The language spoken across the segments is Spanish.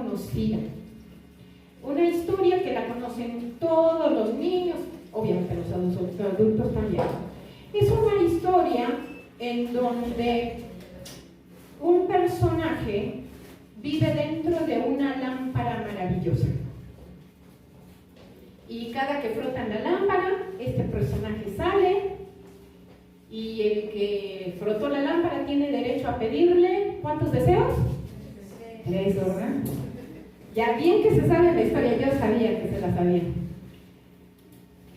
conocida. Una historia que la conocen todos los niños, obviamente los adultos también. Es una historia en donde un personaje vive dentro de una lámpara maravillosa. Y cada que frotan la lámpara, este personaje sale y el que frotó la lámpara tiene derecho a pedirle ¿cuántos deseos? Eso, ¿verdad? Ya bien que se sabe la historia, yo sabía que se la sabía.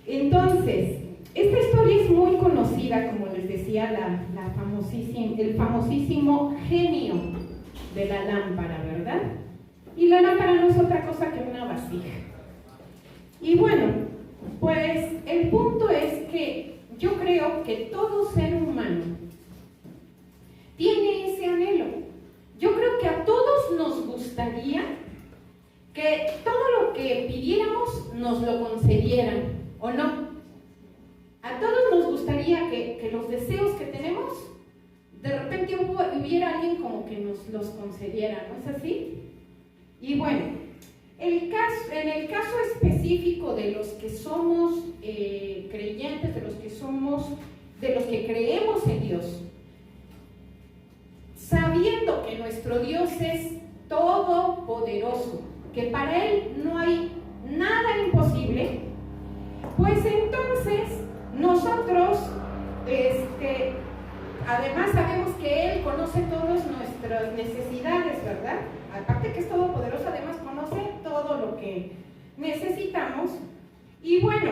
Entonces, esta historia es muy conocida, como les decía, el famosísimo genio de la lámpara, ¿verdad? Y la lámpara no es otra cosa que una vasija. Y bueno, pues el punto es que yo creo que todo ser humano tiene ese anhelo. Yo creo que a todos nos gustaría que todo lo que pidiéramos nos lo concedieran, ¿o no? A todos nos gustaría que los deseos que tenemos, de repente hubiera alguien como que nos los concediera, ¿no es así? Y bueno, en el caso específico de los que somos creyentes, de los que creemos en Dios, sabiendo que nuestro Dios es todopoderoso, que para Él no hay nada imposible, pues entonces nosotros, además sabemos que Él conoce todas nuestras necesidades, ¿verdad? Aparte que es todopoderoso, además conoce todo lo que necesitamos. Y bueno,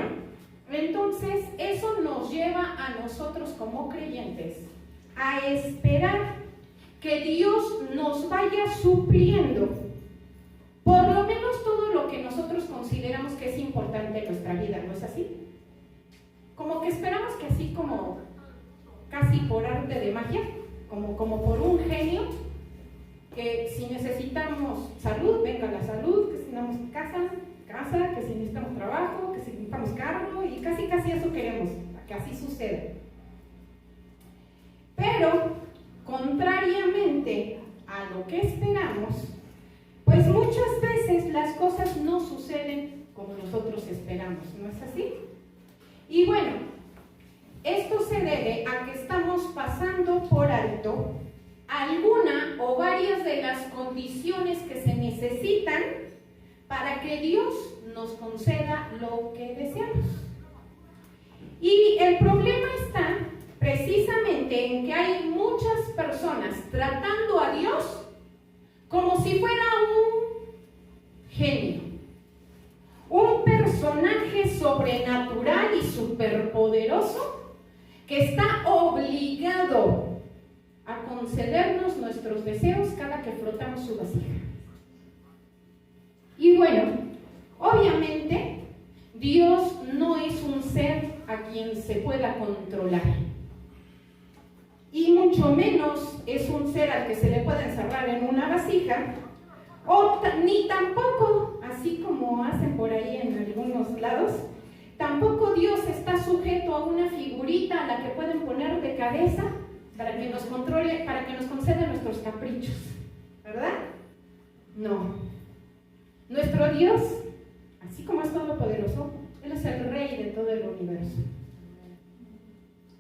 entonces eso nos lleva a nosotros como creyentes a esperar que Dios nos vaya supliendo por lo menos todo lo que nosotros consideramos que es importante en nuestra vida, ¿no es así? Como que esperamos que así como casi por arte de magia, como por un genio, que si necesitamos salud, venga la salud, que si necesitamos casa, que si necesitamos trabajo, que si necesitamos carro, y casi eso queremos, que así suceda. Pero, contrariamente a lo que esperamos, pues muchas veces las cosas no suceden como nosotros esperamos, ¿no es así? Y bueno, esto se debe a que estamos pasando por alto alguna o varias de las condiciones que se necesitan para que Dios nos conceda lo que deseamos. Y el problema está precisamente en que hay muchas personas tratando a Dios como si fuera un genio, un personaje sobrenatural y superpoderoso que está obligado a concedernos nuestros deseos cada que frotamos su vasija. Y bueno, obviamente Dios no es un ser a quien se pueda controlar, y mucho menos es un ser al que se le pueda encerrar en una vasija, ni tampoco, así como hacen por ahí en algunos lados, tampoco Dios está sujeto a una figurita a la que pueden poner de cabeza para que nos controle, para que nos conceda nuestros caprichos, ¿verdad? No. Nuestro Dios, así como es todopoderoso, Él es el Rey de todo el universo.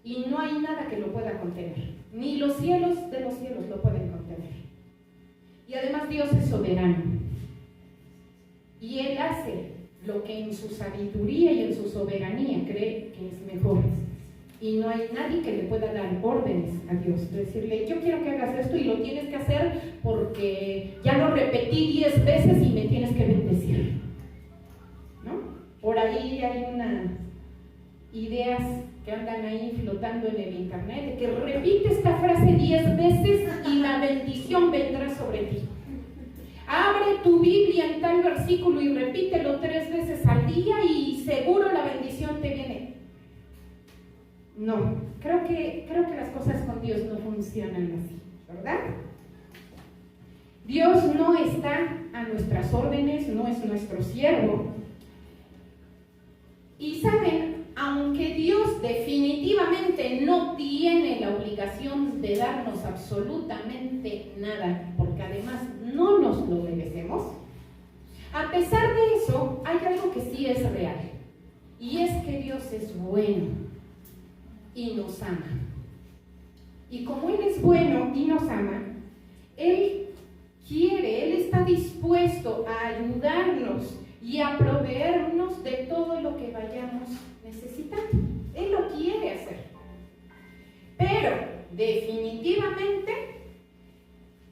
Y no hay nada que lo pueda contener. Ni los cielos de los cielos lo pueden contener. Y además Dios es soberano. Y Él hace lo que en su sabiduría y en su soberanía cree que es mejor. Y no hay nadie que le pueda dar órdenes a Dios, decirle, yo quiero que hagas esto y lo tienes que hacer porque ya lo repetí 10 veces y me tienes que bendecir, ¿no? Por ahí hay unas ideas que andan ahí flotando en el internet de que repite esta frase 10 veces y la bendición vendrá sobre ti. Abre tu Biblia en tal versículo y repítelo 3 veces al día y seguro la bendición te viene. No, creo que las cosas con Dios no funcionan así, ¿verdad? Dios no está a nuestras órdenes, no es nuestro siervo. Y saben, aunque Dios definitivamente no tiene la obligación de darnos absolutamente nada, porque además no nos lo merecemos, Dios es bueno y nos ama. Y como Él es bueno y nos ama, Él está dispuesto a ayudarnos y a proveernos de todo lo que vayamos necesitando. Él lo quiere hacer. Pero, definitivamente,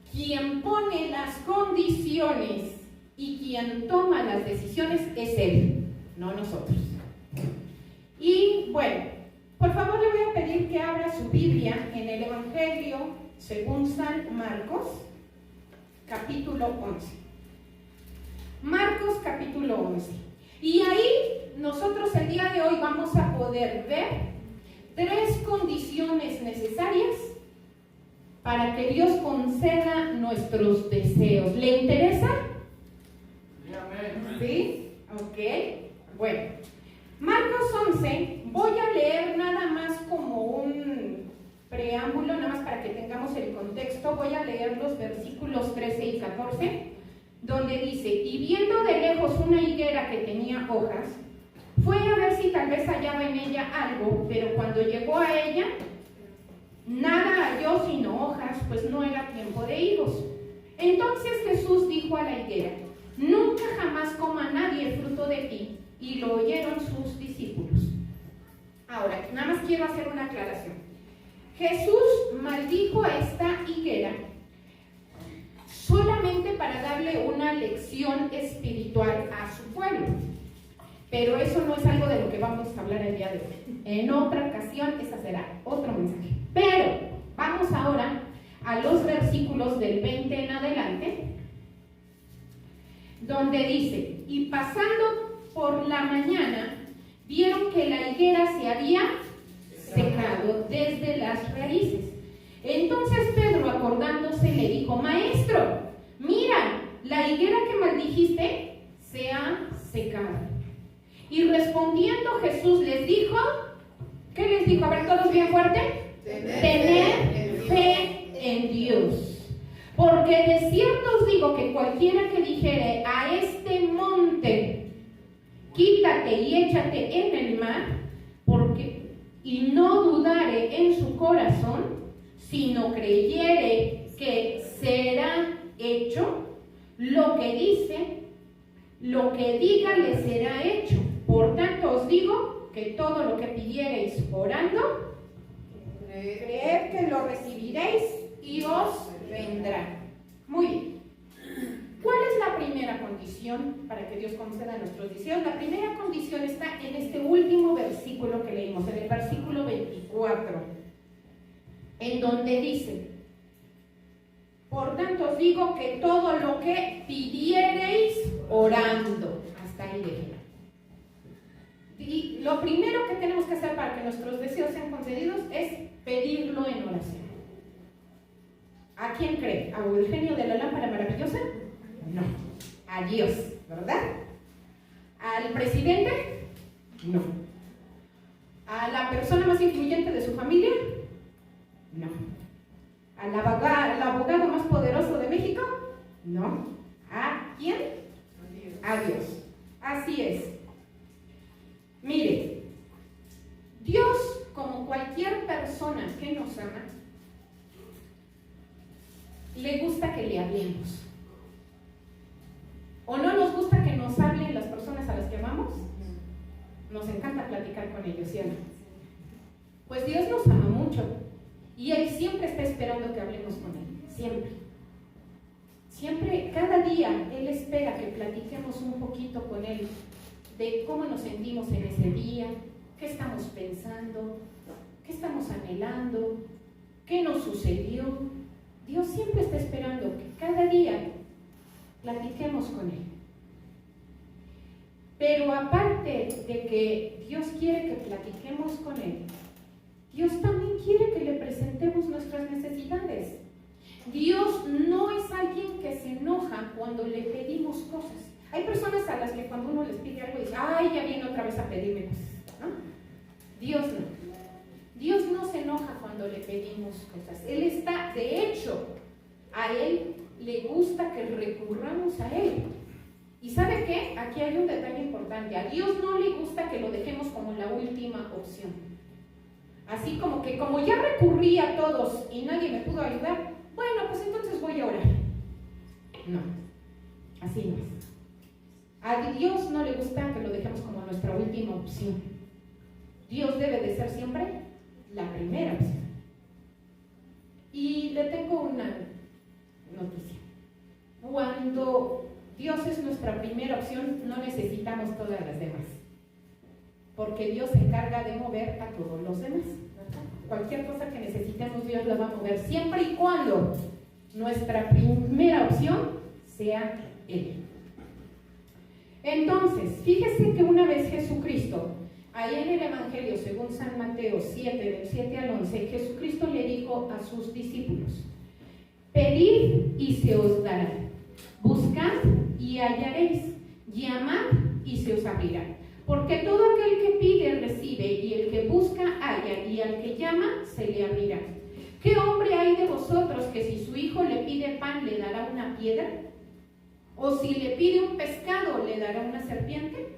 quien pone las condiciones y quien toma las decisiones es Él, no nosotros. Y bueno, por favor le voy a pedir que abra su Biblia en el Evangelio según San Marcos, capítulo 11. Marcos, capítulo 11. Y ahí nosotros el día de hoy vamos a poder ver 3 condiciones necesarias para que Dios conceda nuestros deseos. ¿Le interesa? ¿Sí? Ok. Bueno, Marcos 11, voy a leer nada más como un preámbulo, nada más para que tengamos el contexto. Voy a leer los versículos 13 y 14, donde dice: y viendo de lejos una higuera que tenía hojas, fue a ver si tal vez hallaba en ella algo, pero cuando llegó a ella, nada halló sino hojas, pues no era tiempo de higos. Entonces Jesús dijo a la higuera: nunca jamás coma nadie el fruto de ti. Y lo oyeron sus discípulos. Ahora, nada más quiero hacer una aclaración. Jesús maldijo a esta higuera solamente para darle una lección espiritual a su pueblo. Pero eso no es algo de lo que vamos a hablar el día de hoy. En otra ocasión, ese será otro mensaje. Pero vamos ahora a los versículos del 20 en adelante, donde dice: y pasando por la mañana, vieron que la higuera se había secado desde las raíces. Entonces Pedro, acordándose, le dijo: maestro, mira, la higuera que maldijiste se ha secado. Y respondiendo Jesús les dijo, ¿qué les dijo? A ver, todos bien fuerte. Tener fe en Dios. Porque de cierto os digo que cualquiera que dijere a este monte, quítate y échate en el mar, y no dudare en su corazón, sino creyere que será hecho lo que dice, lo que diga le será hecho. Por tanto os digo que todo lo que pidiereis orando, creed que lo recibiréis y os vendrá. Muy bien. ¿Cuál es la primera condición para que Dios conceda nuestros deseos? La primera condición está en este último versículo que leímos, en el versículo 24, en donde dice: por tanto os digo que todo lo que pidiereis orando. Hasta ahí déjenlo. Y lo primero que tenemos que hacer para que nuestros deseos sean concedidos es pedirlo en oración. ¿A quién cree? ¿A Eugenio de la lámpara maravillosa? No. A Dios, ¿verdad? ¿Al presidente? No. ¿A la persona más influyente de su familia? No. ¿Al abogado más poderoso de México? No. ¿A quién? A Dios. Así es. Mire, Dios, como cualquier persona que nos ama, le gusta que le hablemos. ¿O no nos gusta que nos hablen las personas a las que amamos? Nos encanta platicar con ellos, ¿sí o no? Pues Dios nos ama mucho y Él siempre está esperando que hablemos con Él, siempre. Siempre, cada día, Él espera que platiquemos un poquito con Él de cómo nos sentimos en ese día, qué estamos pensando, qué estamos anhelando, qué nos sucedió. Dios siempre está esperando que cada día platiquemos con Él. Pero aparte de que Dios quiere que platiquemos con Él, Dios también quiere que le presentemos nuestras necesidades. Dios no es alguien que se enoja cuando le pedimos cosas. Hay personas a las que cuando uno les pide algo dicen: ay, ya viene otra vez a pedirme cosas, ¿no? Dios no. Dios no se enoja cuando le pedimos cosas. Él está, de hecho, a Él le gusta que recurramos a Él. ¿Y sabe qué? Aquí hay un detalle importante. A Dios no le gusta que lo dejemos como la última opción. Así como que como ya recurrí a todos y nadie me pudo ayudar, bueno, pues entonces voy a orar. No, así no es. A Dios no le gusta que lo dejemos como nuestra última opción. Dios debe de ser siempre la primera opción. Y le tengo una noticia. Cuando Dios es nuestra primera opción, no necesitamos todas las demás. Porque Dios se encarga de mover a todos los demás. Cualquier cosa que necesitemos, Dios la va a mover, siempre y cuando nuestra primera opción sea Él. Entonces, fíjese que una vez Jesucristo, ahí en el Evangelio, según San Mateo 7, del 7 al 11, Jesucristo le dijo a sus discípulos: pedid y se os dará, buscad y hallaréis, llamad y se os abrirá. Porque todo aquel que pide recibe, y el que busca halla, y al que llama se le abrirá. ¿Qué hombre hay de vosotros que si su hijo le pide pan le dará una piedra? ¿O si le pide un pescado le dará una serpiente?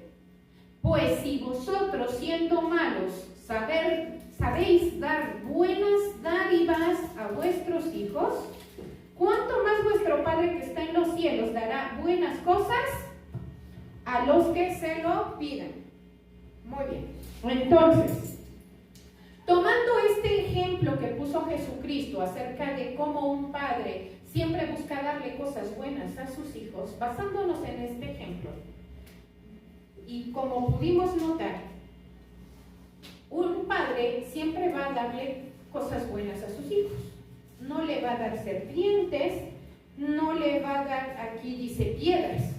Pues si vosotros, siendo malos, sabéis dar buenas dádivas a vuestros hijos, ¿cuánto más vuestro Padre que está en los cielos dará buenas cosas a los que se lo pidan? Muy bien. Entonces, tomando este ejemplo que puso Jesucristo acerca de cómo un padre siempre busca darle cosas buenas a sus hijos, basándonos en este ejemplo, y como pudimos notar, un padre siempre va a darle cosas buenas a sus hijos. No le va a dar serpientes, no le va a dar, aquí dice piedras,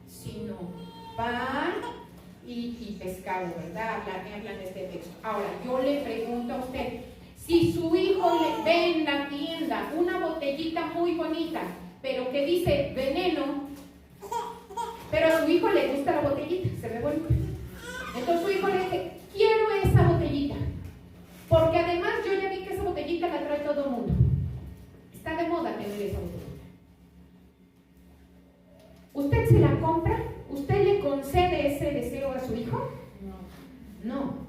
sino pan y pescado, ¿verdad? Hablan este texto. Ahora, yo le pregunto a usted, si su hijo le ve en la tienda una botellita muy bonita, pero que dice veneno, pero a su hijo le gusta la botellita, se ve bonita. Entonces su hijo le dice, quiero esa botellita, porque además yo ya vi que esa botellita la trae todo el mundo. Está de moda tener esa botellita. ¿Usted se la compra? ¿Usted le concede ese deseo a su hijo? No.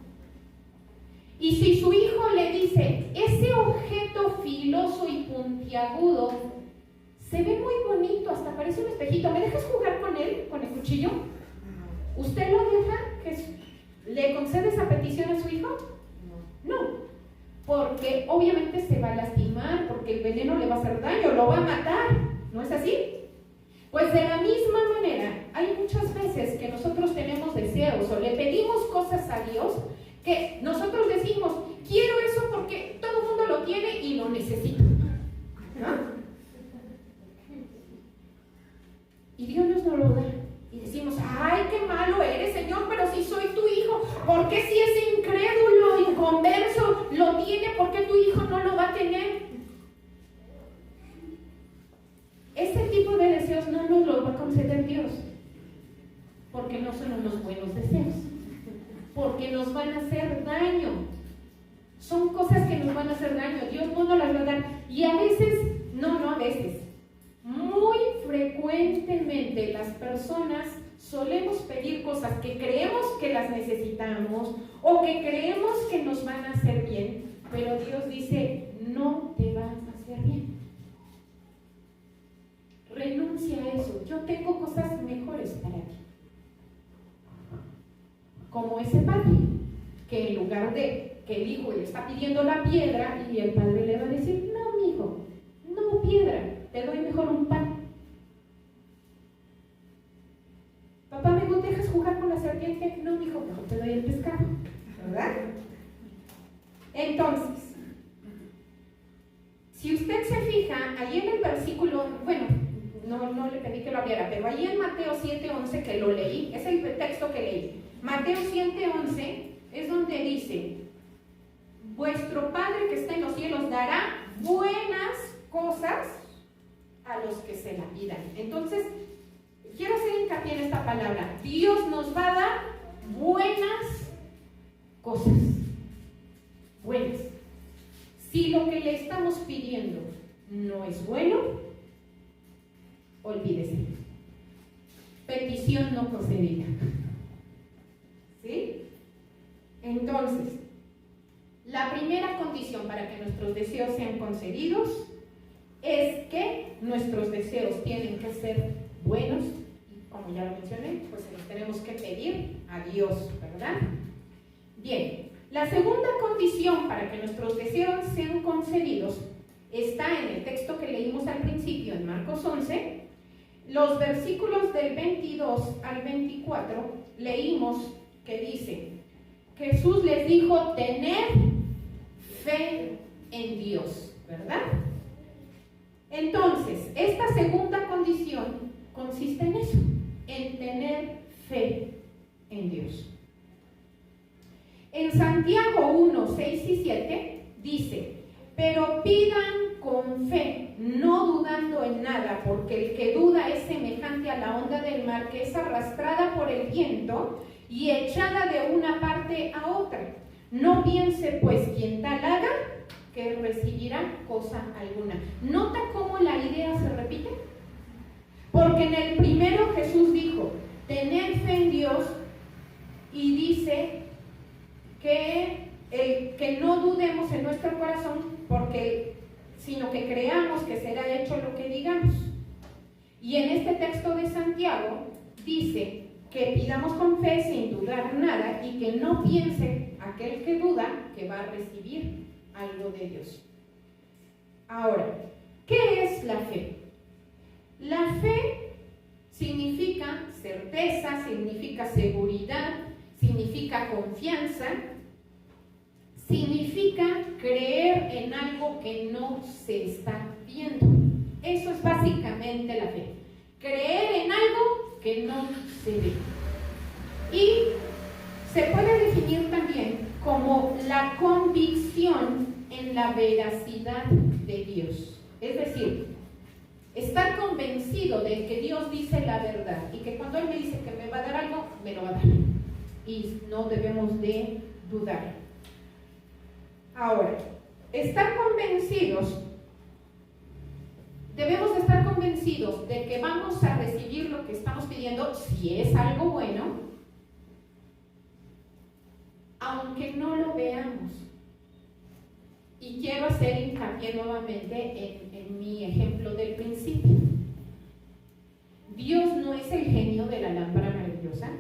Y si su hijo le dice, ese objeto filoso y puntiagudo se ve muy bonito, hasta parece un espejito, ¿me dejas jugar con él, con el cuchillo? ¿Usted lo deja? ¿Le concede esa petición a su hijo? No, porque obviamente se va a lastimar, porque el veneno le va a hacer daño, lo va a matar, ¿no es así? Pues de la misma manera, hay muchas veces que nosotros tenemos deseos o le pedimos cosas a Dios que nosotros decimos, quiero eso porque todo el mundo lo tiene y lo necesito, ¿no? Y Dios nos lo da. Y decimos, ay, qué malo eres, Señor, pero si soy tu hijo, ¿por qué si ese incrédulo, inconverso lo tiene, por qué tu hijo no lo va a tener? Ese tipo de deseos no nos los va a conceder Dios, porque no son unos buenos deseos, porque nos van a hacer daño. Son cosas que nos van a hacer daño. Dios no nos las va a dar. Y a veces, no a veces, muy frecuentemente las personas solemos pedir cosas que creemos que las necesitamos o que creemos que nos van a hacer bien, pero Dios dice, no te van a hacer bien. Renuncia a eso. Yo tengo cosas mejores para ti. Como ese padre, que en lugar de que el hijo le está pidiendo la piedra y el padre le va a decir, no, mi hijo, no piedra, te doy mejor un pan. Papá, ¿me dejas jugar con la serpiente? No, mi hijo, mejor te doy el pescado, ¿verdad? Entonces, si usted se fija, ahí en el versículo, bueno, no le pedí que lo abriera, pero ahí en Mateo 7:11 que lo leí, es el texto que leí. Mateo 7:11 es donde dice, vuestro Padre que está en los cielos dará buenas cosas a los que se la pidan. Entonces, quiero hacer hincapié en esta palabra. Dios nos va a dar buenas cosas. Buenas. Si lo que le estamos pidiendo no es bueno, olvídese. Petición petición no concedida. ¿Sí? Entonces, la primera condición para que nuestros deseos sean concedidos es que nuestros deseos tienen que ser buenos, y como ya lo mencioné, pues se los tenemos que pedir a Dios, ¿verdad? Bien, la segunda condición para que nuestros deseos sean concedidos está en el texto que leímos al principio, en Marcos 11, los versículos del 22 al 24, leímos que dice: Jesús les dijo, tened fe en Dios, ¿verdad? Entonces, esta segunda condición consiste en eso, en tener fe en Dios. En Santiago 1, 6 y 7 dice: pero pidan con fe, no dudando en nada, porque el que duda es semejante a la onda del mar que es arrastrada por el viento y echada de una parte a otra. No piense pues quien tal haga que recibirá cosa alguna. ¿Nota cómo la idea se repite? Porque en el primero Jesús dijo, tened fe en Dios, y dice que no dudemos en nuestro corazón, sino que creamos que será hecho lo que digamos. Y en este texto de Santiago dice que pidamos con fe sin dudar nada, y que no piense aquel que duda que va a recibir algo de Dios. Ahora, ¿qué es la fe? La fe significa certeza, significa seguridad, significa confianza, significa creer en algo que no se está viendo. Eso es básicamente la fe. Creer en algo que no se ve. Y se puede definir también como la convicción en la veracidad de Dios. Es decir, estar convencido de que Dios dice la verdad y que cuando Él me dice que me va a dar algo, me lo va a dar. Y no debemos de dudar. Ahora, debemos de estar convencidos de que vamos a recibir lo que estamos pidiendo si es algo bueno, aunque no lo veamos. Y quiero hacer hincapié nuevamente en mi ejemplo del principio. Dios no es el genio de la lámpara maravillosa,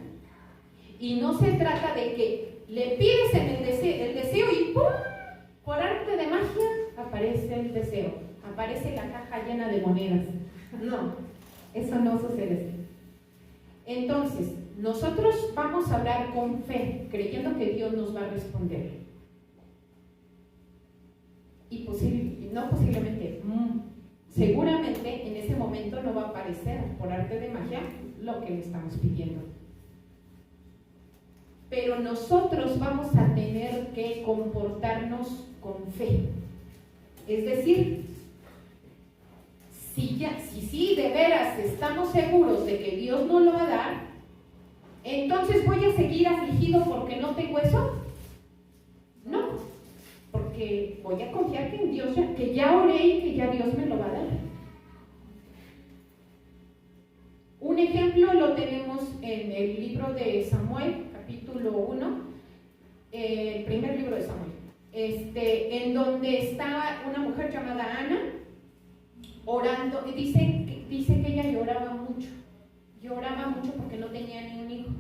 y no se trata de que le pides en el deseo y ¡pum! Por arte de magia aparece el deseo, aparece la caja llena de monedas. No, eso no sucede así. Entonces, nosotros vamos a hablar con fe, creyendo que Dios nos va a responder. Y seguramente en ese momento no va a aparecer por arte de magia lo que le estamos pidiendo. Pero nosotros vamos a tener que comportarnos con fe. Es decir, si de veras estamos seguros de que Dios nos lo va a dar, entonces ¿voy a seguir afligido porque no tengo eso? No, porque voy a confiar que en Dios, que ya oré y que ya Dios me lo va a dar. Un ejemplo lo tenemos en el libro de Samuel, capítulo 1, el primer libro de Samuel, en donde estaba una mujer llamada Ana orando, y dice que ella lloraba mucho porque no tenía ni un hijo,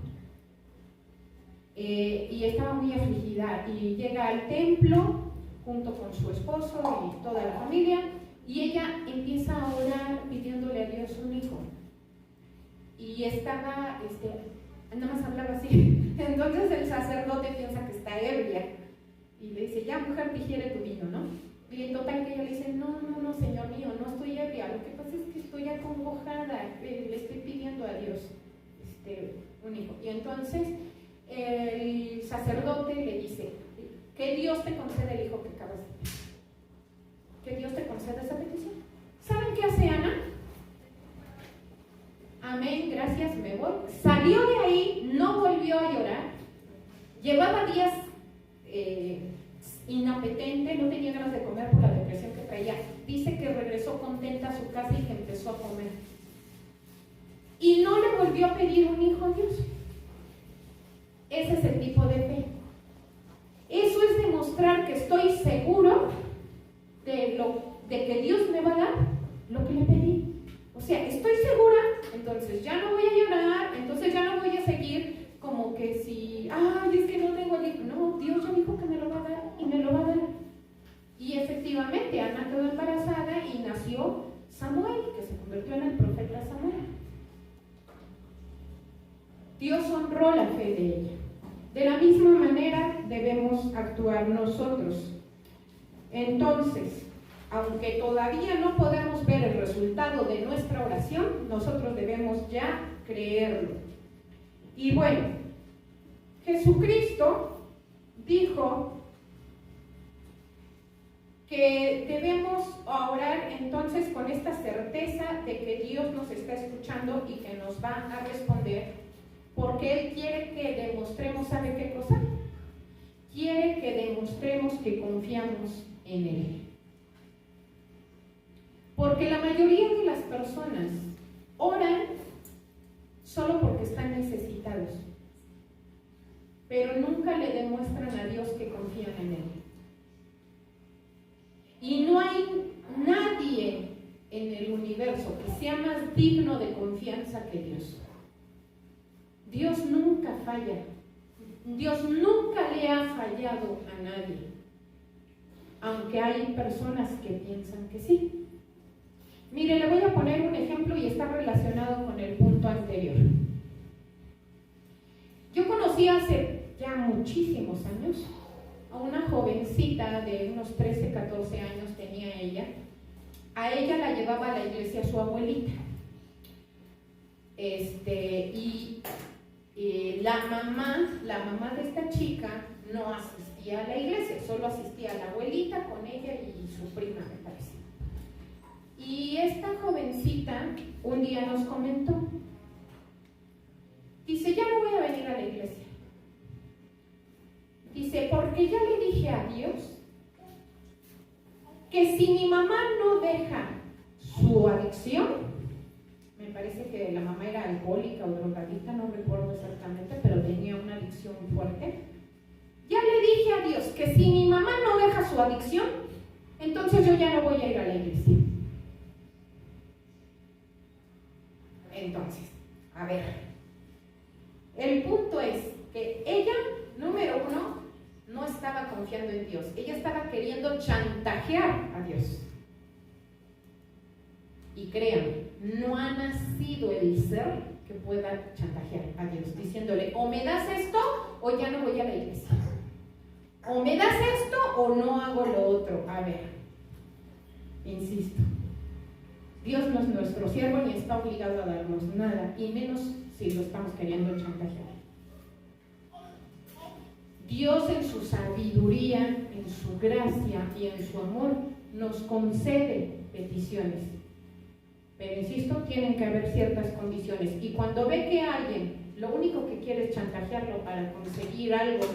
y estaba muy afligida, y llega al templo junto con su esposo y toda la familia, y ella empieza a orar pidiéndole a Dios un hijo, y estaba, nada más hablaba así. Entonces el sacerdote piensa que está ebria y le dice, ya mujer, digiere tu vino, ¿no? Y en total que ella le dice, no, señor mío, no estoy ebria, lo que pasa es que estoy acongojada, le estoy pidiendo a Dios un hijo. Y entonces el sacerdote le dice, que Dios te conceda el hijo que acabas de pedir, que Dios te conceda esa petición. ¿Saben qué hace Ana? Amén, gracias, me voy. Salió de ahí, no volvió a llorar. Llevaba días inapetente, no tenía ganas de comer por la depresión que traía. Dice que regresó contenta a su casa y que empezó a comer. Y no le volvió ocurrió pedir un hijo a Dios. Ese es el tipo de fe. Eso es demostrar que estoy seguro de que Dios me va a dar lo que le pedí. O sea, estoy segura, entonces ya no voy a llorar, entonces ya no voy a seguir como que si, ay, es que no tengo el hijo. No, Dios ya dijo que me lo va a dar y me lo va a dar. Y efectivamente, Ana quedó embarazada y nació Samuel, que se convirtió en el profeta Samuel. Dios honró la fe de ella. De la misma manera debemos actuar nosotros. Entonces, aunque todavía no podemos ver el resultado de nuestra oración, nosotros debemos ya creerlo. Y bueno, Jesucristo dijo que debemos orar entonces con esta certeza de que Dios nos está escuchando y que nos va a responder, porque Él quiere que demostremos, ¿sabe qué cosa? Quiere que demostremos que confiamos en Él. Porque la mayoría de las personas oran solo porque están necesitados, pero nunca le demuestran a Dios que confían en Él. Y no hay nadie en el universo que sea más digno de confianza que Dios. Dios nunca falla. Dios nunca le ha fallado a nadie, aunque hay personas que piensan que sí. Mire, le voy a poner un ejemplo y está relacionado con el punto anterior. Yo conocí hace ya muchísimos años a una jovencita de unos 13, 14 años tenía ella. A ella la llevaba a la iglesia su abuelita. La mamá de esta chica no asistía a la iglesia, solo asistía a la abuelita con ella y su prima, me parece. Y esta jovencita un día nos comentó, dice, ya no voy a venir a la iglesia. Dice, porque ya le dije a Dios que si mi mamá no deja su adicción, me parece que la mamá era alcohólica o drogadicta, no recuerdo exactamente, pero tenía una adicción fuerte. Ya le dije a Dios que si mi mamá no deja su adicción, entonces yo ya no voy a ir a la iglesia. Entonces, a ver, el punto es que ella, número uno, no estaba confiando en Dios, ella estaba queriendo chantajear a Dios. Y créanme, no ha nacido el ser que pueda chantajear a Dios, diciéndole, o me das esto o ya no voy a la iglesia, o me das esto o no hago lo otro. A ver, insisto, Dios no es nuestro siervo ni está obligado a darnos nada, y menos si lo estamos queriendo chantajear. Dios en su sabiduría, en su gracia y en su amor nos concede peticiones. Pero insisto, tienen que haber ciertas condiciones. Y cuando ve que alguien lo único que quiere es chantajearlo para conseguir algo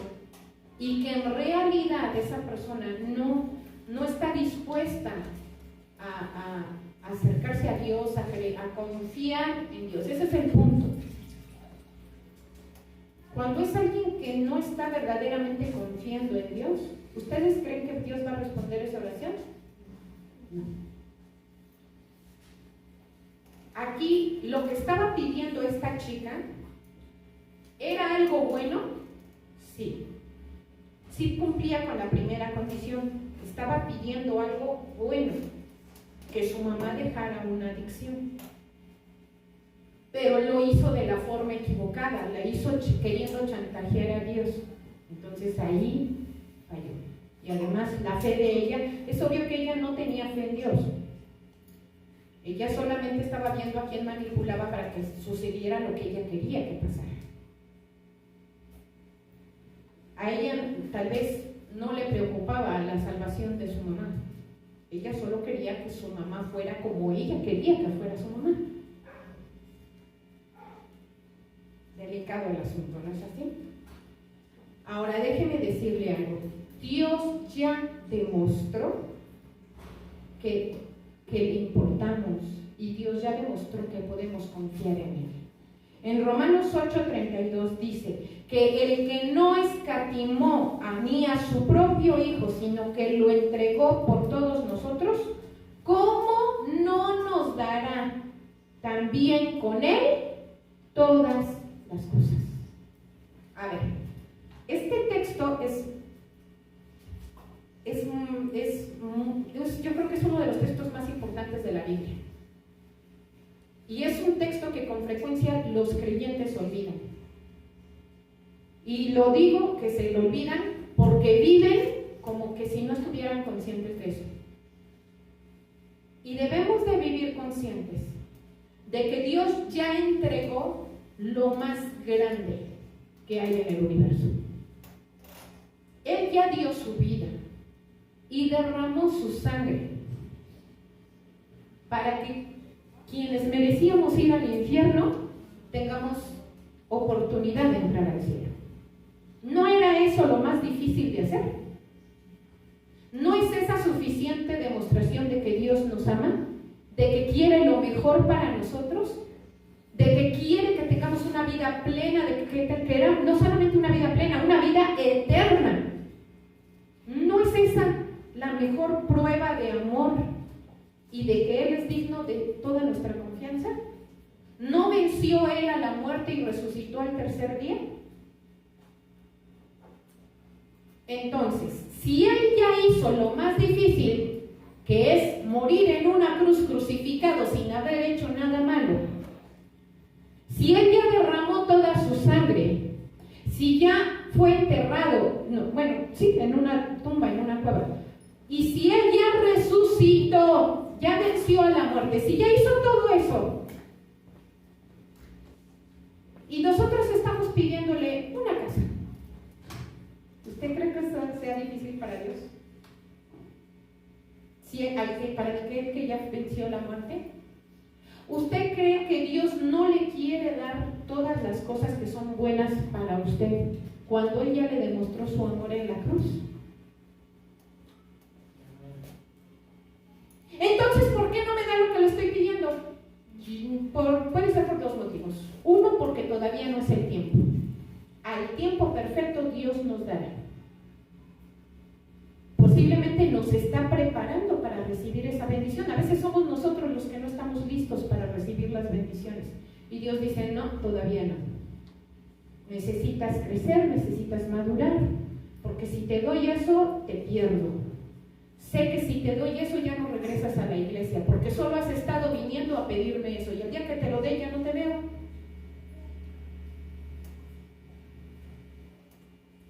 y que en realidad esa persona no está dispuesta a acercarse a Dios, a confiar en Dios. Ese es el punto. Cuando es alguien que no está verdaderamente confiando en Dios, ¿ustedes creen que Dios va a responder esa oración? No. Aquí lo que estaba pidiendo esta chica ¿era algo bueno? Sí. Sí cumplía con la primera condición. Estaba pidiendo algo bueno, que su mamá dejara una adicción. Pero lo hizo de la forma equivocada, la hizo queriendo chantajear a Dios. Entonces ahí falló. Y además la fe de ella, es obvio que ella no tenía fe en Dios. Ella solamente estaba viendo a quién manipulaba para que sucediera lo que ella quería que pasara. A ella tal vez no le preocupaba la salvación de su mamá. Ella solo quería que su mamá fuera como ella quería que fuera su mamá. Delicado el asunto, ¿no es así? Ahora déjeme decirle algo. Dios ya demostró que le importamos y Dios ya demostró que podemos confiar en Él. En Romanos 8:32 dice que el que no escatimó ni a su propio Hijo, sino que lo entregó por todos nosotros, ¿cómo no nos dará también con Él todas las cosas? A ver, este texto yo creo que es uno de los textos más importantes de la Biblia. Y es un texto que con frecuencia los creyentes olvidan. Y lo digo que se lo olvidan porque viven como que si no estuvieran conscientes de eso. Y debemos de vivir conscientes de que Dios ya entregó lo más grande que hay en el universo. Él ya dio su vida y derramó su sangre para que quienes merecíamos ir al infierno tengamos oportunidad de entrar al cielo. ¿No era eso lo más difícil de hacer? ¿No es esa suficiente demostración de que Dios nos ama? ¿De que quiere lo mejor para nosotros? ¿De que quiere que tengamos una vida plena? ¿De que no solamente una vida plena, una vida eterna? ¿No es esa la mejor prueba de amor y de que Él es digno de toda nuestra confianza? ¿No venció Él a la muerte y resucitó al tercer día? Entonces, si Él ya hizo lo más difícil, que es morir en una cruz crucificado sin haber hecho nada malo, si Él ya derramó toda su sangre, si ya fue enterrado, en una tumba, en una cueva, y si Él ya resucitó, ya venció a la muerte, si ya hizo todo eso, y nosotros estamos pidiéndole una casa, ¿usted cree que eso sea difícil para Dios? ¿Para aquel que ya venció la muerte? ¿Usted cree que Dios no le quiere dar todas las cosas que son buenas para usted cuando Él ya le demostró su amor en la cruz? Entonces, ¿por qué no me da lo que le estoy pidiendo? Puede ser por dos motivos. Uno, porque todavía no es el tiempo. Al tiempo perfecto Dios nos dará. Posiblemente nos está preparando para recibir esa bendición. A veces somos nosotros los que no estamos listos para recibir las bendiciones. Y Dios dice, no, todavía no. Necesitas crecer, necesitas madurar. Porque si te doy eso, te pierdo. Sé que si te doy eso ya no regresas a la iglesia, porque solo has estado viniendo a pedirme eso. Y el día que te lo dé ya no te veo.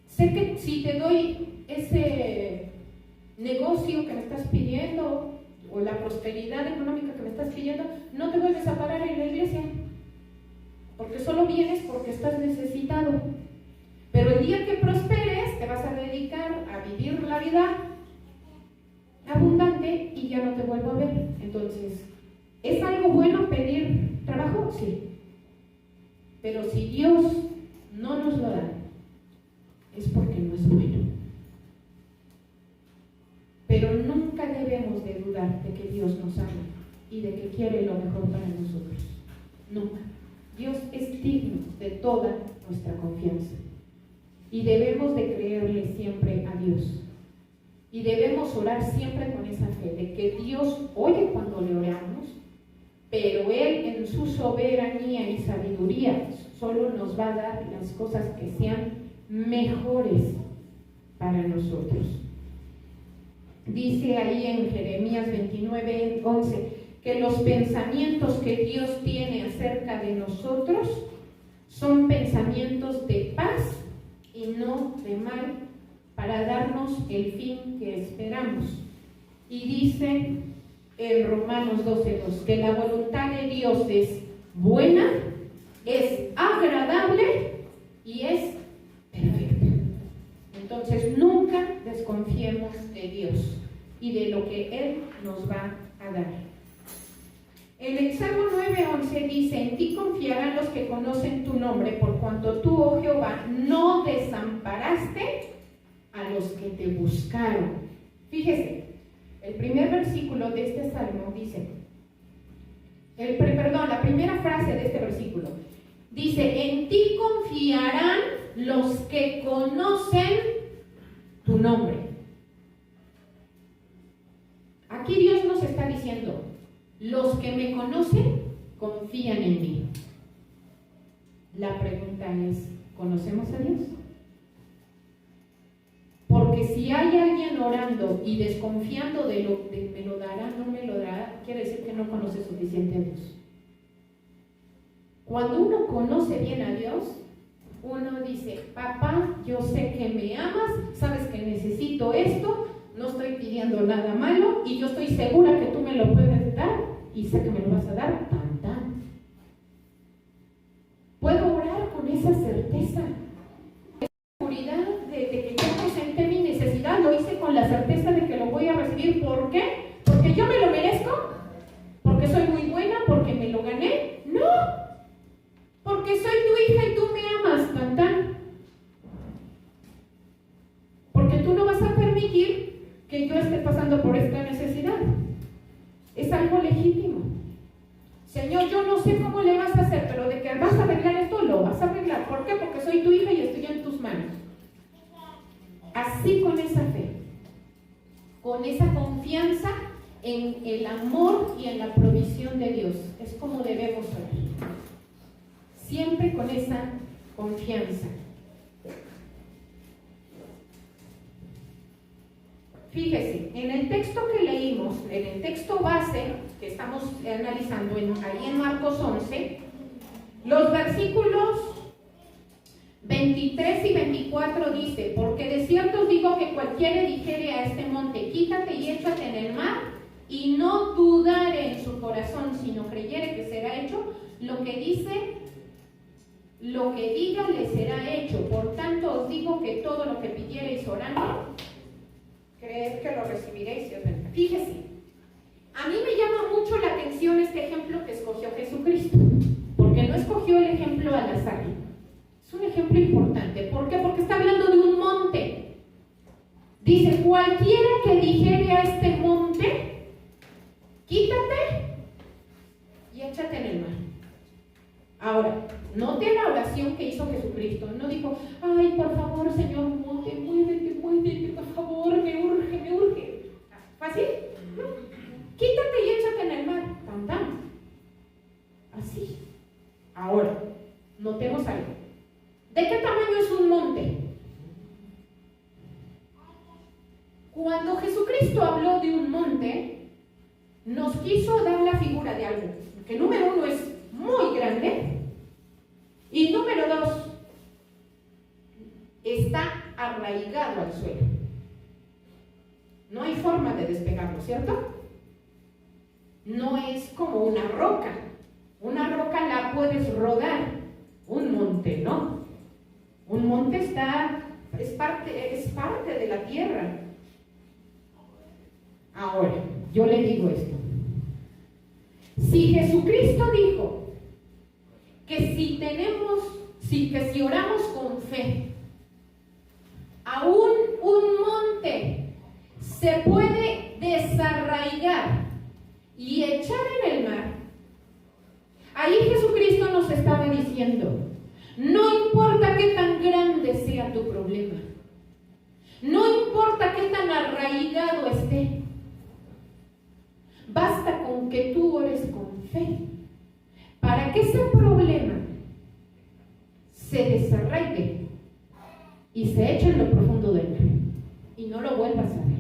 Sé que si te doy ese negocio que me estás pidiendo o la prosperidad económica que me estás pidiendo, no te vuelves a parar en la iglesia, porque solo vienes porque estás necesitado. Pero el día que prosperes te vas a dedicar a vivir la vida abundante y ya no te vuelvo a ver. Entonces, ¿es algo bueno pedir trabajo? Sí. Pero si Dios no nos lo da, es porque no es bueno. Pero nunca debemos de dudar de que Dios nos ama y de que quiere lo mejor para nosotros. Nunca. Dios es digno de toda nuestra confianza. Y debemos de creerle siempre a Dios. Y debemos orar siempre con esa fe de que Dios oye cuando le oramos, pero Él en su soberanía y sabiduría solo nos va a dar las cosas que sean mejores para nosotros. Dice ahí en Jeremías 29:11 que los pensamientos que Dios tiene acerca de nosotros son pensamientos de paz y no de mal, para darnos el fin que esperamos. Y dice en Romanos 12:2 que la voluntad de Dios es buena, es agradable y es perfecta. Entonces nunca desconfiemos de Dios y de lo que Él nos va a dar. En el Salmo 9:11 dice: en ti confiarán los que conocen tu nombre, por cuanto tú, oh Jehová, no desamparaste a los que te buscaron. Fíjese, el primer versículo de este salmo dice, la primera frase de este versículo dice: Dice, en ti confiarán los que conocen tu nombre. Aquí Dios nos está diciendo, los que me conocen confían en mí. La pregunta es, ¿conocemos a Dios? Porque si hay alguien orando y desconfiando de lo de me lo dará, no me lo dará, quiere decir que no conoce suficiente a Dios. Cuando uno conoce bien a Dios, uno dice, papá, yo sé que me amas, sabes que necesito esto, no estoy pidiendo nada malo y yo estoy segura que tú me lo puedes dar y sé que me lo vas a dar tan tan. Puedo orar con esa certeza, esa seguridad de que yo presenté mi necesidad, lo hice con la certeza de que lo voy a recibir. ¿Por qué? ¿Porque yo me lo merezco? ¿Porque soy muy buena? ¿Porque me lo gané? No, porque soy tu hija y tú me amas, tan tan. Porque tú no vas a permitir que yo esté pasando por esta necesidad. Es algo legítimo. Señor, yo no sé cómo le vas a hacer, pero de que vas a arreglar esto, lo vas a arreglar. ¿Por qué? Porque soy tu hija y estoy en tus manos. Así, con esa fe, con esa confianza en el amor y en la provisión de Dios, es como debemos orar. Siempre con esa confianza. Fíjese, en el texto que leímos, en el texto base que estamos analizando ahí en Marcos 11, los versículos 23 y 24 dice, porque de cierto os digo que cualquiera dijere a este monte, quítate y échate en el mar, y no dudare en su corazón, sino creyere que será hecho, lo que dice, lo que diga le será hecho. Por tanto os digo que todo lo que pidiereis orando, creed que lo recibiréis y os vendrá. Fíjese, a mí me llama mucho la atención este ejemplo que escogió Jesucristo, porque no escogió el ejemplo al azar. Es un ejemplo importante. ¿Por qué? Porque está hablando de un monte. Dice, cualquiera que dijere a este monte, quítate y échate en el mar. Ahora, note la oración que hizo Jesucristo. No dijo, ay, por favor, Señor, monte, muévete, muévete, por favor, me urge, me urge. ¿Fácil? ¿No? Quítate y échate en el mar. Tan, tan. Así. Ahora, notemos algo. ¿De qué tamaño es un monte? Cuando Jesucristo habló de un monte, nos quiso dar la figura de algo que número uno es muy grande y número dos está arraigado al suelo. No hay forma de despegarlo, ¿cierto? No es como una roca. Una roca la puedes rodar, un monte no. Un monte es parte de la tierra. Ahora, yo le digo esto. Si Jesucristo dijo que si oramos con fe, aún un monte se puede desarraigar y echar en el mar, ahí Jesucristo nos estaba diciendo, no importa qué tan grande sea tu problema, no importa qué tan arraigado esté, basta con que tú ores con fe para que ese problema se desarraigue y se eche en lo profundo del mar y no lo vuelvas a ver.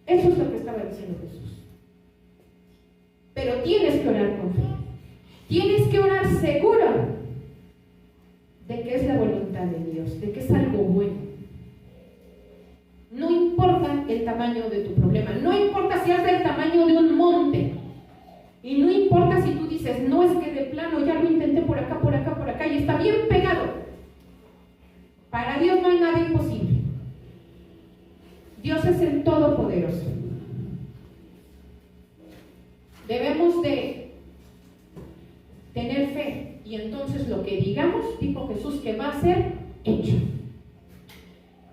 Eso es lo que estaba diciendo Jesús. Pero tienes que orar con fe. Tienes que orar seguro de que es la voluntad de Dios, de que es algo bueno. No importa el tamaño de tu problema, no importa si es del tamaño de un monte, y no importa si tú dices, no, es que de plano ya lo intenté por acá, por acá, por acá, y está bien pegado. Para Dios no hay nada imposible. Dios es el Todopoderoso. Debemos de tener fe, y entonces lo que digamos, dijo Jesús, que va a ser hecho.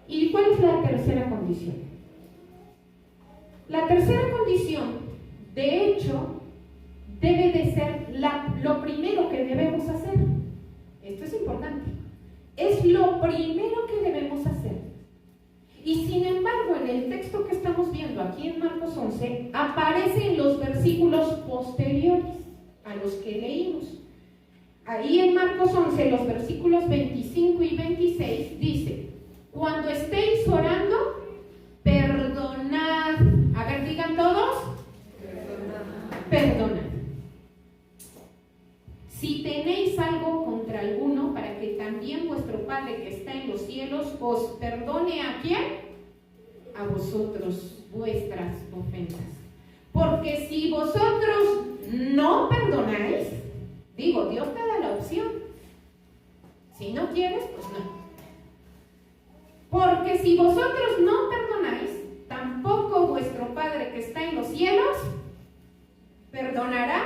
¿Y cuál es la tercera condición? La tercera condición, de hecho, debe de ser lo primero que debemos hacer. ahí en Marcos 11, los versículos 25 y 26, dice: cuando estéis orando, perdonad. A ver, digan todos. Perdonad. Si tenéis algo contra alguno, para que también vuestro Padre que está en los cielos os perdone. ¿A quién? A vosotros vuestras ofensas. Porque si vosotros no perdonáis, digo, Dios te da la opción. Si no quieres, pues no. Porque si vosotros no perdonáis, tampoco vuestro Padre que está en los cielos perdonará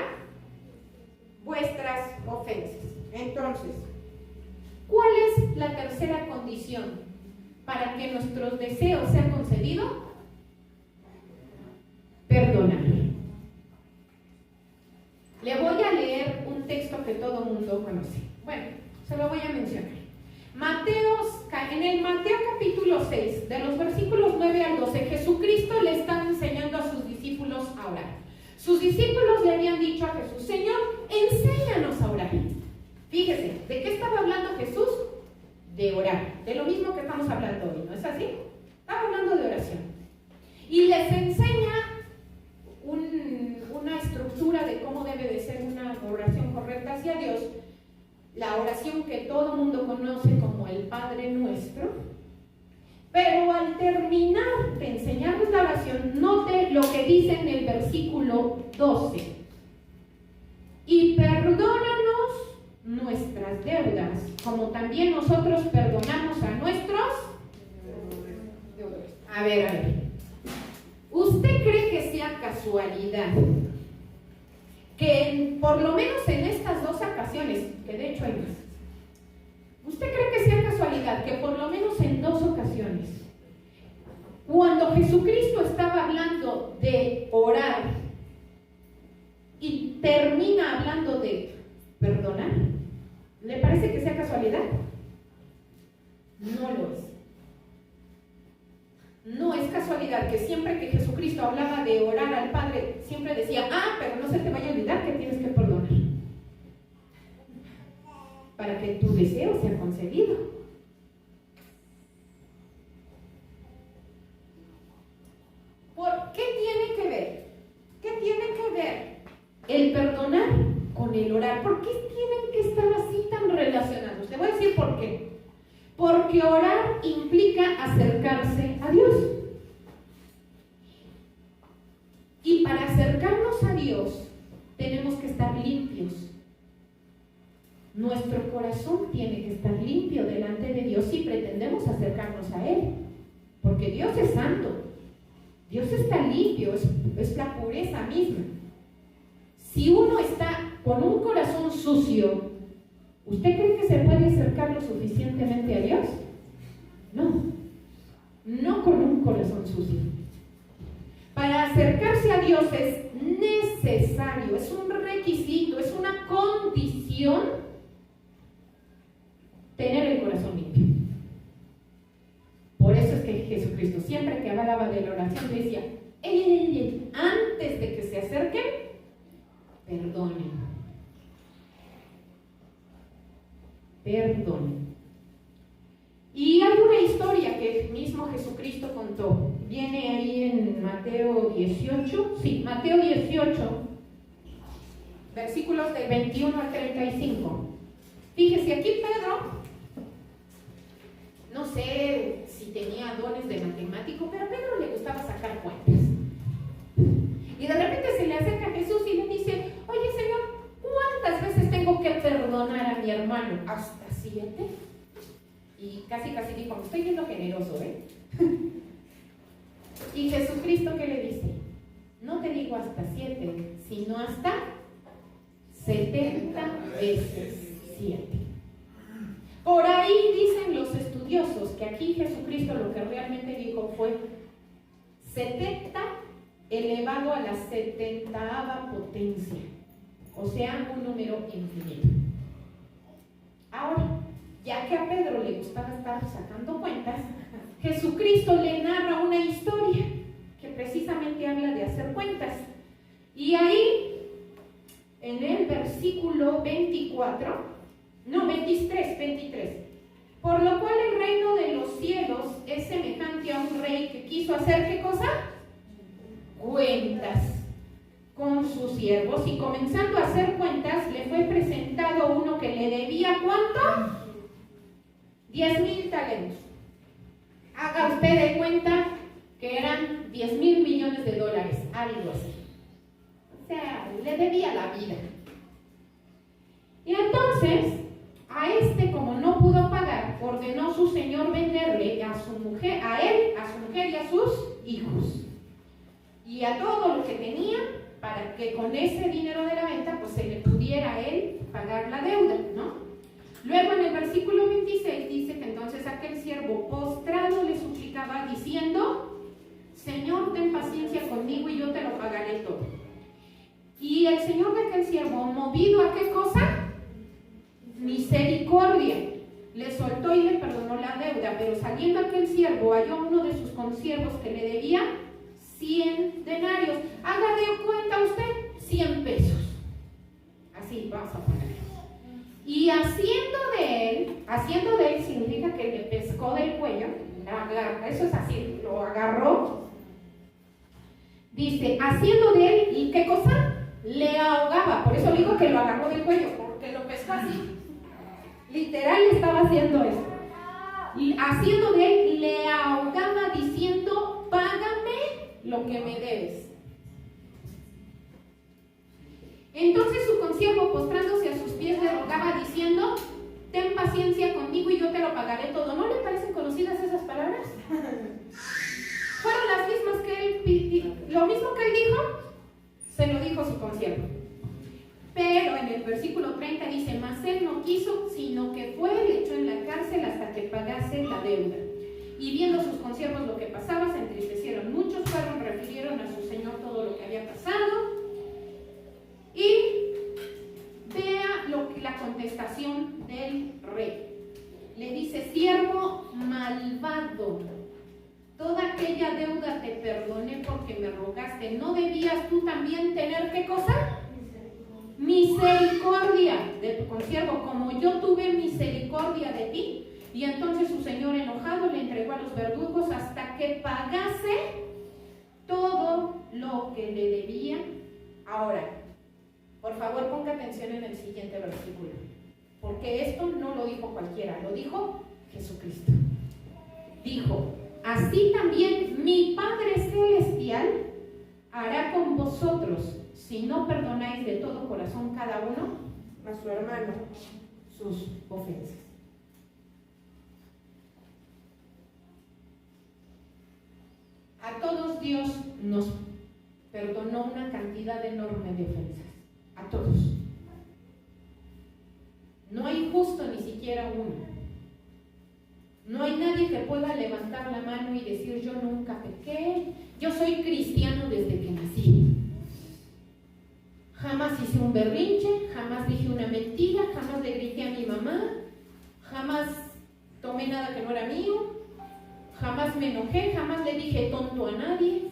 vuestras ofensas. Entonces, ¿cuál es la tercera condición para que nuestros deseos sean concedidos? Perdonar. Le voy a leer un texto que todo mundo conoce. Bueno, se lo voy a mencionar. En el Mateo capítulo 6, de los versículos 9 al 12, Jesucristo le está enseñando a sus discípulos a orar. Sus discípulos le habían dicho a Jesús: Señor, enséñanos a orar. Fíjese, ¿de qué estaba hablando Jesús? De orar, de lo mismo que estamos hablando hoy, ¿no es así? Estaba hablando de oración. Y les enseña una estructura de cómo debe de ser una oración correcta hacia Dios. La oración que todo el mundo conoce como el Padre Nuestro. Pero al terminar de enseñarles la oración, note lo que dice en el versículo 12. Y perdónanos nuestras deudas, como también nosotros perdonamos a nuestros deudores. A ver. ¿Usted cree que sea casualidad que por lo menos en estas dos ocasiones, que de hecho hay más, ¿usted cree que sea casualidad que por lo menos en dos ocasiones, cuando Jesucristo estaba hablando de orar y termina hablando de perdonar, le parece que sea casualidad? No lo es. No es casualidad que siempre que Jesucristo hablaba de orar al Padre, siempre decía: pero no se te vaya a olvidar que tienes que perdonar, para que tu deseo sea concedido. ¿Por qué tiene que ver? ¿Qué tiene que ver el perdonar con el orar? ¿Por qué tienen que estar así tan relacionados? Le voy a decir por qué. Porque orar implica acercarse a Dios. Y para acercarnos a Dios tenemos que estar limpios. Nuestro corazón tiene que estar limpio delante de Dios si pretendemos acercarnos a Él. Porque Dios es santo. Dios está limpio, es la pureza misma. Si uno está con un corazón sucio, ¿usted cree que se puede acercar lo suficientemente a Dios? No con un corazón sucio. Para acercarse a Dios es necesario, es un requisito, es una condición tener el corazón limpio. Por eso es que Jesucristo, siempre que hablaba de la oración, decía: antes de que se acerquen, perdonen. Perdón. Y hay una historia que el mismo Jesucristo contó. Viene ahí en Mateo 18. Sí, Mateo 18, versículos del 21 al 35. Fíjese, aquí Pedro, no sé si tenía dones de matemático, pero a Pedro le gustaba sacar cuentas. Y de repente se le acerca a Jesús y le dice: oye, Señor, ¿cuántas veces tengo que perdonar a mi hermano? ¿Hasta 7? Y casi dijo: me estoy viendo generoso, Y Jesucristo, ¿qué le dice? No te digo hasta 7, sino hasta 70 veces 7. Por ahí dicen los estudiosos que aquí Jesucristo lo que realmente dijo fue 70 elevado a la 70ª potencia. O sea, un número infinito. Ahora, ya que a Pedro le gustaba estar sacando cuentas, Jesucristo le narra una historia que precisamente habla de hacer cuentas. Y ahí, en el versículo 24, No, 23. Por lo cual el reino de los cielos es semejante a un rey que quiso hacer, ¿qué cosa? Cuentas con sus siervos, y comenzando a hacer cuentas, le fue presentado uno que le debía, ¿cuánto? 10,000 talentos. Haga usted de cuenta que eran 10,000 millones de dólares, algo así. O sea, le debía la vida. Y entonces, a este, como no pudo pagar, ordenó su señor venderle a su mujer, a él, a su mujer y a sus hijos, y a todo lo que tenía, para que con ese dinero de la venta, pues se le pudiera a él pagar la deuda, ¿no? Luego en el versículo 26 dice que entonces aquel siervo postrado le suplicaba diciendo: Señor, ten paciencia conmigo y yo te lo pagaré todo. Y el señor de aquel siervo, movido a qué cosa? Misericordia, le soltó y le perdonó la deuda. Pero saliendo aquel siervo, halló uno de sus consiervos que le debía 100 denarios. Haga de cuenta usted, 100 pesos. Así vamos a ponerlo. Y haciendo de él significa que le pescó del cuello, eso es así, lo agarró. Dice, haciendo de él, ¿y qué cosa? Le ahogaba. Por eso digo que lo agarró del cuello, porque lo pescó así. Literal estaba haciendo eso. Y haciendo de él, le ahogaba diciendo: págame lo que me debes. Entonces su consiervo, postrándose a sus pies, le rogaba diciendo: ten paciencia conmigo y yo te lo pagaré todo. ¿No le parecen conocidas esas palabras? Fueron las mismas que él, lo mismo que él dijo, se lo dijo su consiervo. Pero en el versículo 30 dice: mas él no quiso, sino que fue, le echó en la cárcel hasta que pagase la deuda. Y viendo sus consiervos lo que pasaba, se entristecieron. Muchos fueron, refirieron a su señor todo lo que había pasado. Y vea la contestación del rey. Le dice: siervo malvado, toda aquella deuda te perdoné porque me rogaste. ¿No debías tú también tener qué cosa? Misericordia de tu consiervo, como yo tuve misericordia de ti. Y entonces su señor, enojado, le entregó a los verdugos hasta que pagase todo lo que le debía. Ahora, por favor, ponga atención en el siguiente versículo, porque esto no lo dijo cualquiera, lo dijo Jesucristo. Dijo: así también mi Padre Celestial hará con vosotros, si no perdonáis de todo corazón cada uno a su hermano sus ofensas. A todos Dios nos perdonó una cantidad enorme de ofensas. A todos. No hay justo ni siquiera uno. No hay nadie que pueda levantar la mano y decir: yo nunca pequé, yo soy cristiano desde que nací. Jamás hice un berrinche, jamás dije una mentira, jamás le grité a mi mamá, jamás tomé nada que no era mío, jamás me enojé, jamás le dije tonto a nadie,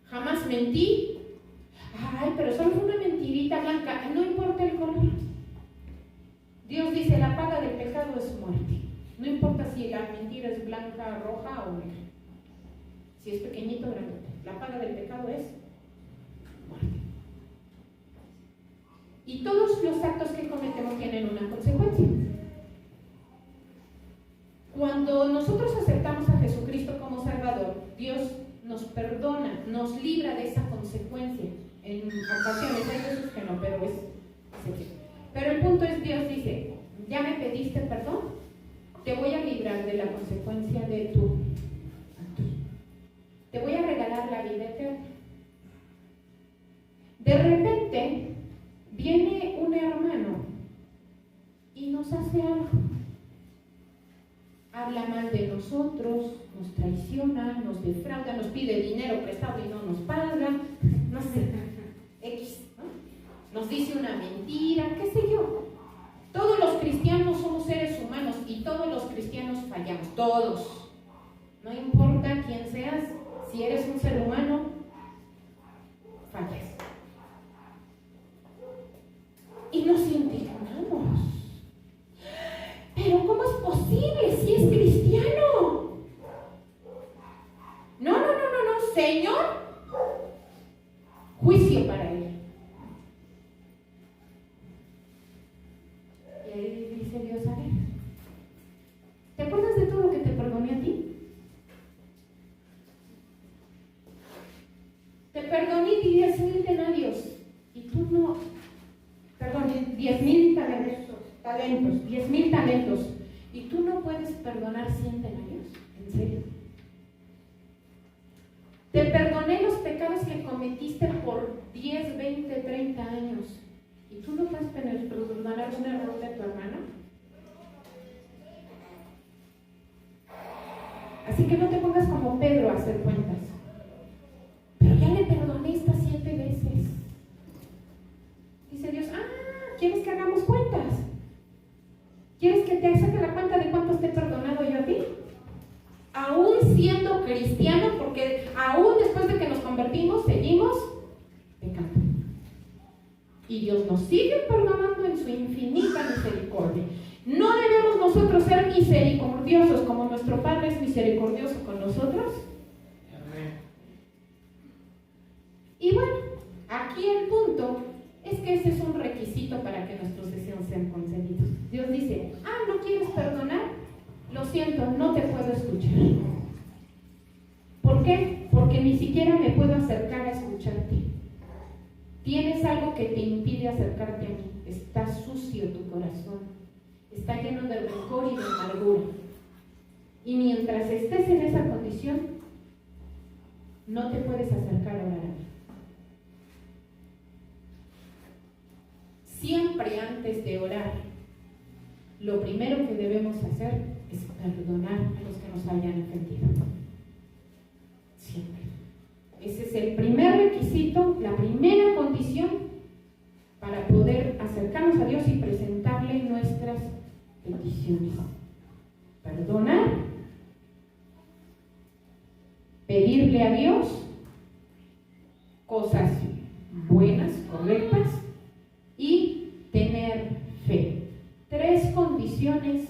jamás mentí. Ay, pero solo fue una mentirita blanca, no importa el color. Dios dice: la paga del pecado es muerte. No importa si la mentira es blanca, roja o negra, si es pequeñito o grandote, la paga del pecado es muerte. Y todos los actos que cometemos tienen una consecuencia. Cuando nosotros aceptamos a Jesucristo como Salvador, Dios nos perdona, nos libra de esa consecuencia. En ocasiones hay veces que no, pero es así. Pero el punto es, Dios dice: ya me pediste perdón, te voy a librar de la consecuencia de tu acto. Te voy a regalar la vida eterna. De repente viene un hermano y nos hace algo. Habla mal de nosotros, nos traiciona, nos defrauda, nos pide dinero prestado y no nos paga, no sé, X, ¿no? Nos dice una mentira, qué sé yo. Todos los cristianos somos seres humanos y todos los cristianos fallamos, todos. No importa quién seas, si eres un ser humano, fallas. Y nos indignamos. 10,000 denarios y tú no, perdón, 10,000 talentos, 10,000 talentos, y tú no puedes perdonar 100 denarios, ¿en serio? Te perdoné los pecados que cometiste por 10, 20, 30 años, y tú no puedes perdonar un error de tu hermano. Así que no te pongas como Pedro a hacer cuentas. Pero ya le perdoné estas 7 veces. Dice Dios, ¿quieres que hagamos cuentas? ¿Quieres que te saque la cuenta de cuántos te he perdonado yo a ti? Aún siendo cristiano, porque aún después de que nos convertimos, seguimos pecando. Y Dios nos sigue perdonando en su infinita misericordia. ¿No debemos nosotros ser misericordiosos como nuestro Padre es misericordioso con nosotros? Amén. Y bueno, aquí el punto es que ese es un requisito para que nuestros deseos sean concedidos. Dios dice, ¿no quieres perdonar? Lo siento, no te puedo escuchar. ¿Por qué? Porque ni siquiera me puedo acercar a escucharte. Tienes algo que te impide acercarte a mí. Está sucio tu corazón. Está lleno de rencor y de amargura. Y mientras estés en esa condición, no te puedes acercar a orar a mí. Siempre antes de orar, lo primero que debemos hacer es perdonar a los que nos hayan ofendido. Siempre. Ese es el primer requisito, la primera condición para poder acercarnos a Dios y presentarle nuestras peticiones. Perdonar, pedirle a Dios cosas buenas, correctas, y tener fe. 3 condiciones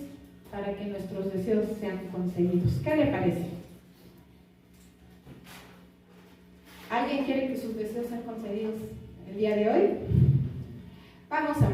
para que nuestros deseos sean concedidos. ¿Qué le parece? ¿Alguien quiere que sus deseos sean concedidos el día de hoy? Vamos a ver.